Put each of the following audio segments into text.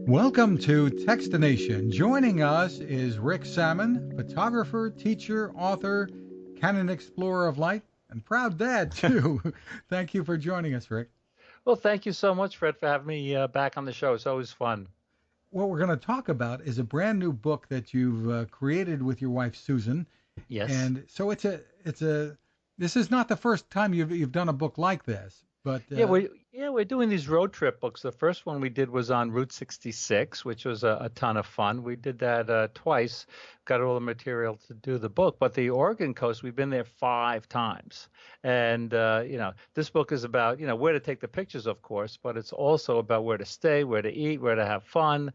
Welcome to Techstination. Joining us is Rick Sammon, photographer, teacher, author, Canon Explorer of Light, and proud dad, too. Thank you for joining us, Rick. Well, thank you so much, Fred, for having me back on the show. It's always fun. What we're going to talk about is a brand new book that you've created with your wife, Susan. Yes. And so this is not the first time you've done a book like this, but Yeah, we're doing these road trip books. The first one we did was on Route 66, which was a ton of fun. We did that twice, got all the material to do the book. But the Oregon coast, we've been there 5 times. And this book is about, where to take the pictures, of course, but it's also about where to stay, where to eat, where to have fun.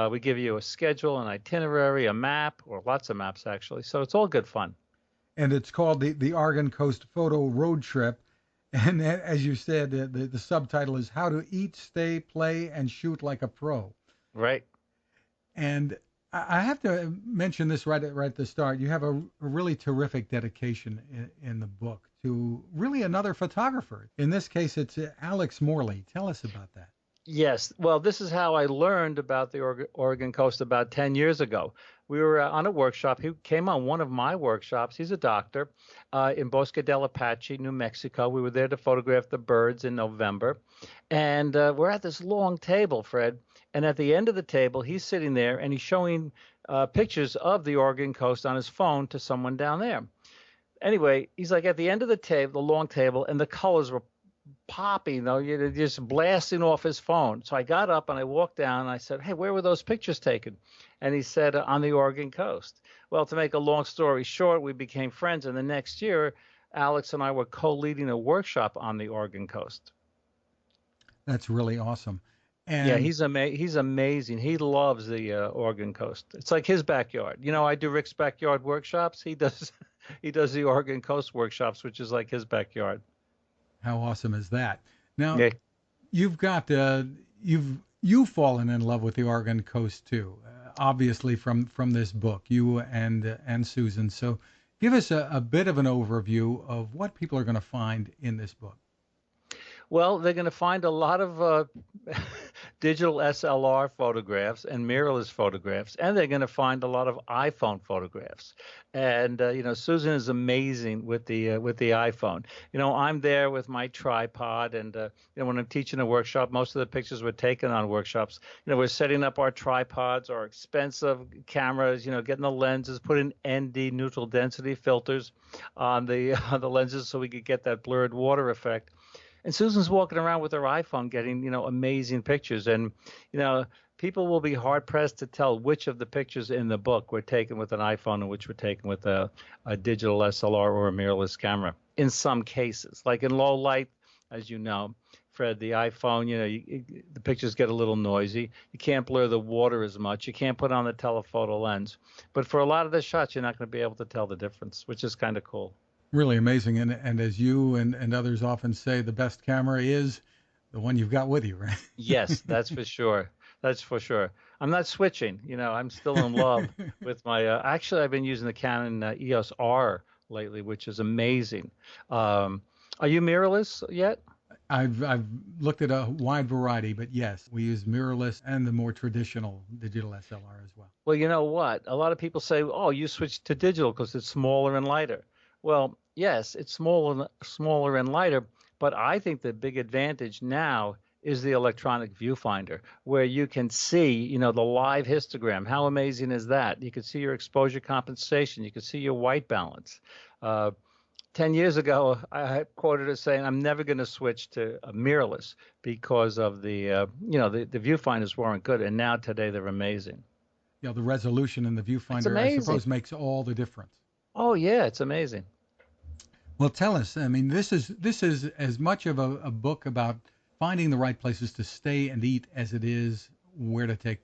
We give you a schedule, an itinerary, a map, or lots of maps, actually. So it's all good fun. it's called the Oregon Coast Photo Road Trip. And as you said, the subtitle is How to Eat, Stay, Play, and Shoot Like a Pro. Right. And I have to mention this right at the start. You have a really terrific dedication in the book to really another photographer. In this case, it's Alex Morley. Tell us about that. Yes. Well, this is how I learned about the Oregon coast about 10 years ago. We were on a workshop. He came on one of my workshops. He's a doctor in Bosque del Apache, New Mexico. We were there to photograph the birds in November. And we're at this long table, Fred. And at the end of the table, he's sitting there and he's showing pictures of the Oregon coast on his phone to someone down there. Anyway, he's like at the end of the table, the long table, and the colors were popping, though, just blasting off his phone. So I got up and I walked down and I said, "Hey, where were those pictures taken?" And he said, "On the Oregon coast." Well, to make a long story short, we became friends. And the next year, Alex and I were co-leading a workshop on the Oregon coast. That's really awesome. Yeah, And he's amazing. He loves the Oregon coast. It's like his backyard. I do Rick's backyard workshops. He does he does the Oregon coast workshops, which is like his backyard. how awesome is that? Now, Yeah. you've got you've fallen in love with the Oregon coast too, obviously from this book, you and Susan. So give us a bit of an overview of what people are going to find in this book. Well, they're going to find a lot of digital SLR photographs and mirrorless photographs, and they're going to find a lot of iPhone photographs. And Susan is amazing with the iPhone. I'm there with my tripod, and when I'm teaching a workshop, most of the pictures were taken on workshops. We're setting up our tripods, our expensive cameras, getting the lenses, putting ND neutral density filters on the on the lenses so we could get that blurred water effect. And Susan's walking around with her iPhone getting, amazing pictures. And, people will be hard pressed to tell which of the pictures in the book were taken with an iPhone and which were taken with a digital SLR or a mirrorless camera in some cases. Like in low light, as you know, Fred, the iPhone, the pictures get a little noisy. You can't blur the water as much. You can't put on the telephoto lens. But for a lot of the shots, you're not going to be able to tell the difference, which is kind of cool. Really amazing. And as you and others often say, the best camera is the one you've got with you, right? Yes, that's for sure. That's for sure. I'm not switching. I'm still in love with my. Actually, I've been using the Canon EOS R lately, which is amazing. Are you mirrorless yet? I've looked at a wide variety, but yes, we use mirrorless and the more traditional digital SLR as well. Well, you know what? A lot of people say, "Oh, you switched to digital because it's smaller and lighter." Well, yes, it's smaller and lighter, but I think the big advantage now is the electronic viewfinder, where you can see, the live histogram. How amazing is that? You can see your exposure compensation. You can see your white balance. 10 years ago, I quoted as saying, "I'm never going to switch to a mirrorless because of the viewfinders weren't good." And now today they're amazing. The resolution in the It's viewfinder, I amazing. suppose, makes all the difference. Oh, yeah, it's amazing. Well, tell us. I mean, this is as much of a book about finding the right places to stay and eat as it is where to take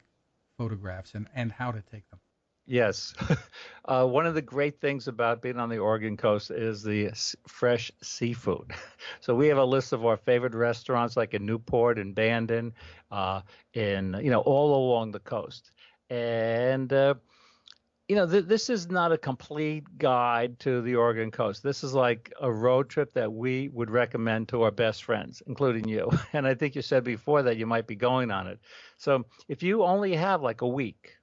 photographs and how to take them. Yes. One of the great things about being on the Oregon coast is the fresh seafood. So we have a list of our favorite restaurants, like in Newport and Bandon, all along the coast. And This is not a complete guide to the Oregon coast. This is like a road trip that we would recommend to our best friends, including you. And I think you said before that you might be going on it. So if you only have like a week,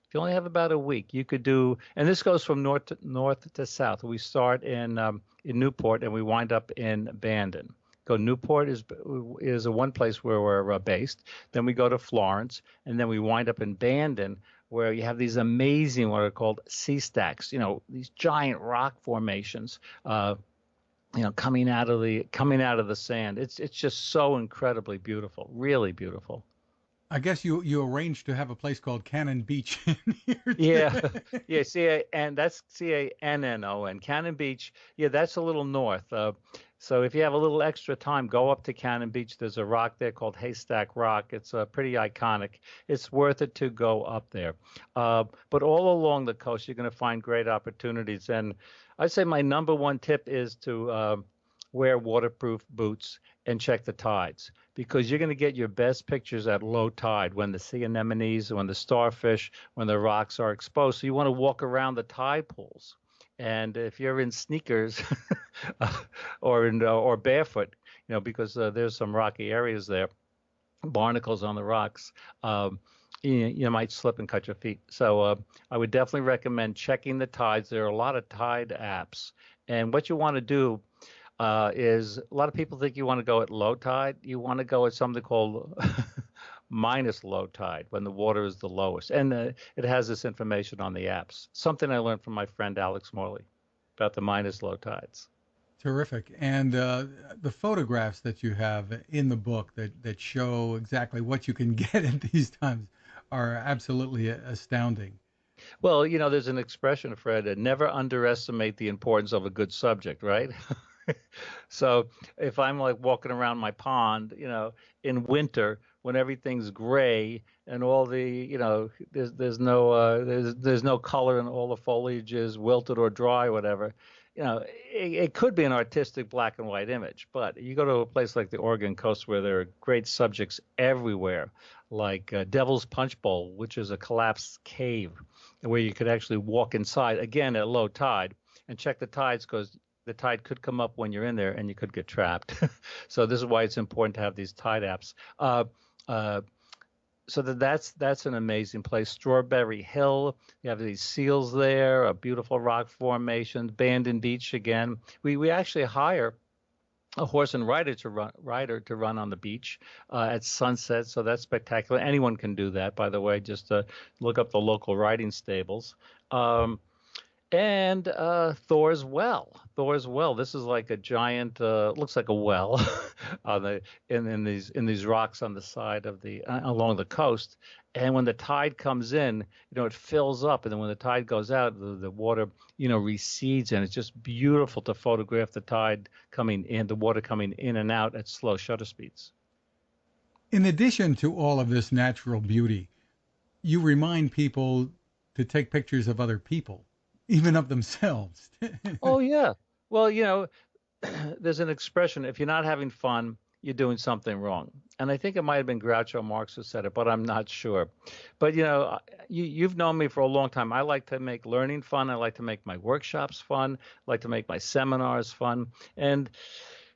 if you only have about a week, you could do, and this goes from north to south. We start in Newport and we wind up in Bandon. Go Newport is a one place where we're based. Then we go to Florence, and then we wind up in Bandon, where you have these amazing what are called sea stacks. These giant rock formations. Coming out of the sand. It's just so incredibly beautiful, really beautiful. I guess you arranged to have a place called Cannon Beach in here Yeah, too. yeah, and that's Cannon, Cannon Beach. Yeah, that's a little north. So if you have a little extra time, go up to Cannon Beach. There's a rock there called Haystack Rock. It's pretty iconic. It's worth it to go up there. But all along the coast, you're going to find great opportunities. And I'd say my number one tip is to wear waterproof boots and check the tides because you're going to get your best pictures at low tide when the sea anemones, when the starfish, when the rocks are exposed. So you want to walk around the tide pools. And if you're in sneakers or barefoot, because there's some rocky areas there, barnacles on the rocks, you might slip and cut your feet. So I would definitely recommend checking the tides. There are a lot of tide apps. And what you want to do is a lot of people think you want to go at low tide. You want to go at something called minus low tide when the water is the lowest. And it has this information on the apps. Something I learned from my friend Alex Morley about the minus low tides. Terrific. And the photographs that you have in the book that show exactly what you can get at these times are absolutely astounding. Well, there's an expression, Fred, never underestimate the importance of a good subject, right? So if I'm like walking around my pond, in winter when everything's gray and all the, there's no color and all the foliage is wilted or dry, or whatever, it could be an artistic black and white image. But you go to a place like the Oregon coast where there are great subjects everywhere, like Devil's Punch Bowl, which is a collapsed cave where you could actually walk inside again at low tide and check the tides because the tide could come up when you're in there and you could get trapped. So this is why it's important to have these tide apps. Uh, so that's an amazing place. Strawberry Hill, you have these seals there, a beautiful rock formation. Bandon Beach again. We actually hire a horse and rider to run on the beach at sunset. So that's spectacular. Anyone can do that, by the way. Just look up the local riding stables. And Thor's Well. Thor's Well. This is like a giant, looks like a well, on the in these rocks on the side of the along the coast. And when the tide comes in, it fills up, and then when the tide goes out, the water, recedes, and it's just beautiful to photograph the tide coming in, the water coming in and out at slow shutter speeds. In addition to all of this natural beauty, you remind people to take pictures of other people, even of themselves. Oh yeah. Well, there's an expression, if you're not having fun, you're doing something wrong. And I think it might have been Groucho Marx who said it, but I'm not sure. But, you've known me for a long time. I like to make learning fun. I like to make my workshops fun. I like to make my seminars fun. And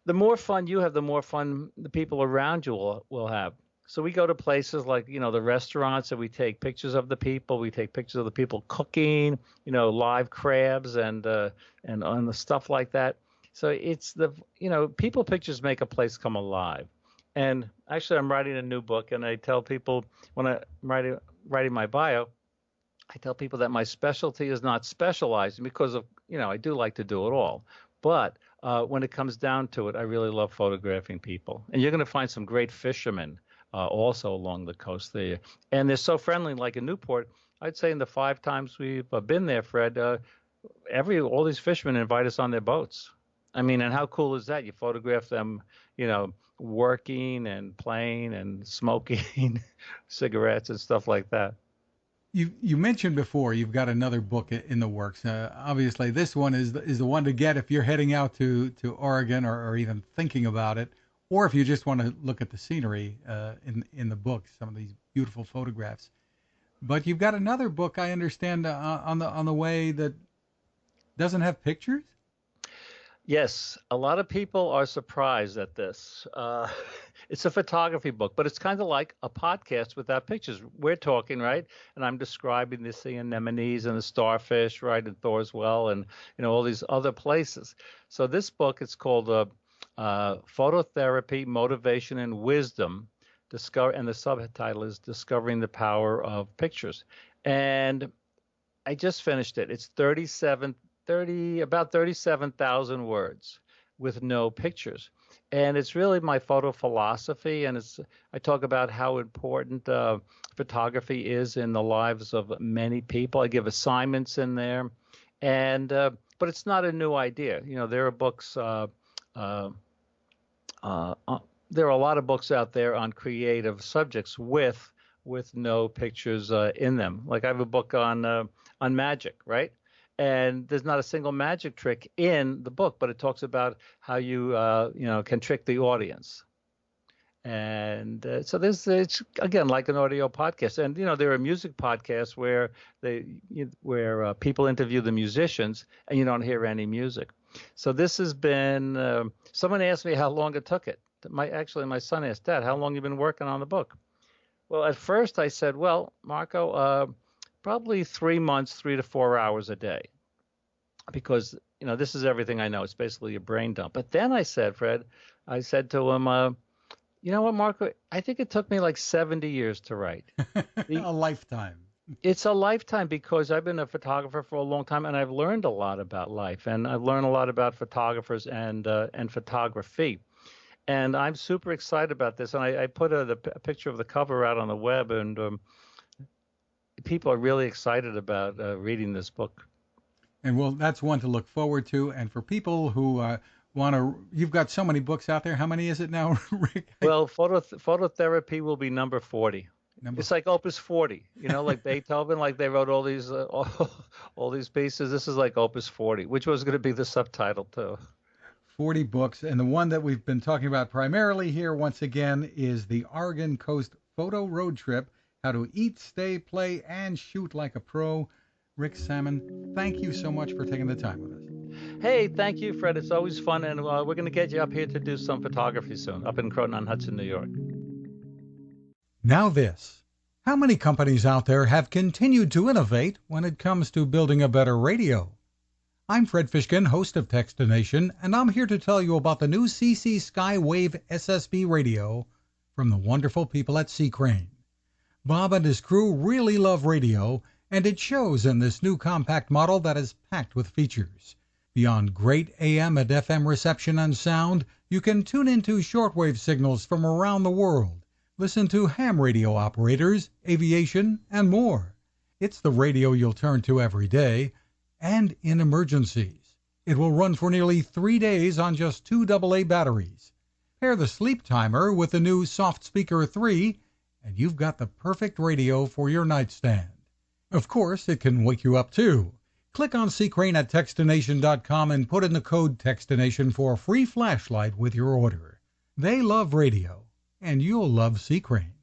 the more fun you have, the more fun the people around you will have. So we go to places like, the restaurants, and we take pictures of the people. We take pictures of the people cooking, live crabs and the stuff like that. So it's people pictures make a place come alive. And actually, I'm writing a new book, and I tell people when I'm writing my bio, I tell people that my specialty is not specializing because of, I do like to do it all. But when it comes down to it, I really love photographing people. And you're going to find some great fishermen also along the coast there. And they're so friendly, like in Newport. I'd say in the 5 times we've been there, Fred, all these fishermen invite us on their boats. I mean, and how cool is that? You photograph them, working and playing and smoking cigarettes and stuff like that. You mentioned before you've got another book in the works. Obviously, this one is the one to get if you're heading out to Oregon or even thinking about it, or if you just want to look at the scenery in the book, some of these beautiful photographs. But you've got another book, I understand, on the way that doesn't have pictures. Yes, a lot of people are surprised at this. It's a photography book, but it's kind of like a podcast without pictures. We're talking, right? And I'm describing the sea anemones and the starfish, right, and Thor's Well, and all these other places. So this book, it's called Phototherapy, Motivation, and Wisdom. And the subtitle is Discovering the Power of Pictures. And I just finished it. It's about 37,000 words with no pictures. And it's really my photo philosophy. And I talk about how important photography is in the lives of many people. I give assignments in there. But it's not a new idea. There are books, there are a lot of books out there on creative subjects with no pictures in them. Like I have a book on magic, right? And there's not a single magic trick in the book, but it talks about how you can trick the audience. And so it's again like an audio podcast. And there are music podcasts where people interview the musicians, and you don't hear any music. So this has been. Someone asked me how long it took it. My son asked, Dad, how long you been working on the book? Well, at first I said, well, Marco, probably 3 months, 3 to 4 hours a day, because this is everything I know. It's basically a brain dump. But then I said to him, you know what, Marco? I think it took me like 70 years to write. A lifetime. It's a lifetime, because I've been a photographer for a long time, and I've learned a lot about life, and I've learned a lot about photographers and photography. And I'm super excited about this. And I put a picture of the cover out on the web, and people are really excited about reading this book. And well, that's one to look forward to. And for people who you've got so many books out there. How many is it now, Rick? Well, phototherapy will be number 40. It's like Opus 40, like Beethoven, like they wrote all these pieces. This is like Opus 40, which was going to be the subtitle too. 40 books. And the one that we've been talking about primarily here, once again, is the Oregon Coast Photo Road Trip, How to Eat, Stay, Play, and Shoot Like a Pro. Rick Sammon, thank you so much for taking the time with us. Hey, thank you, Fred. It's always fun. And we're going to get you up here to do some photography soon, up in Croton-on-Hudson, New York. Now this. How many companies out there have continued to innovate when it comes to building a better radio? I'm Fred Fishkin, host of Techstination, and I'm here to tell you about the new CC Skywave SSB radio from the wonderful people at C. Crane. Bob and his crew really love radio, and it shows in this new compact model that is packed with features. Beyond great AM and FM reception and sound, you can tune into shortwave signals from around the world, listen to ham radio operators, aviation, and more. It's the radio you'll turn to every day, and in emergencies. It will run for nearly 3 days on just 2 AA batteries. Pair the sleep timer with the new Soft Speaker 3, and you've got the perfect radio for your nightstand. Of course, it can wake you up too. Click on Crane at Techstination.com and put in the code Techstination for a free flashlight with your order. They love radio, and you'll love C. Crane.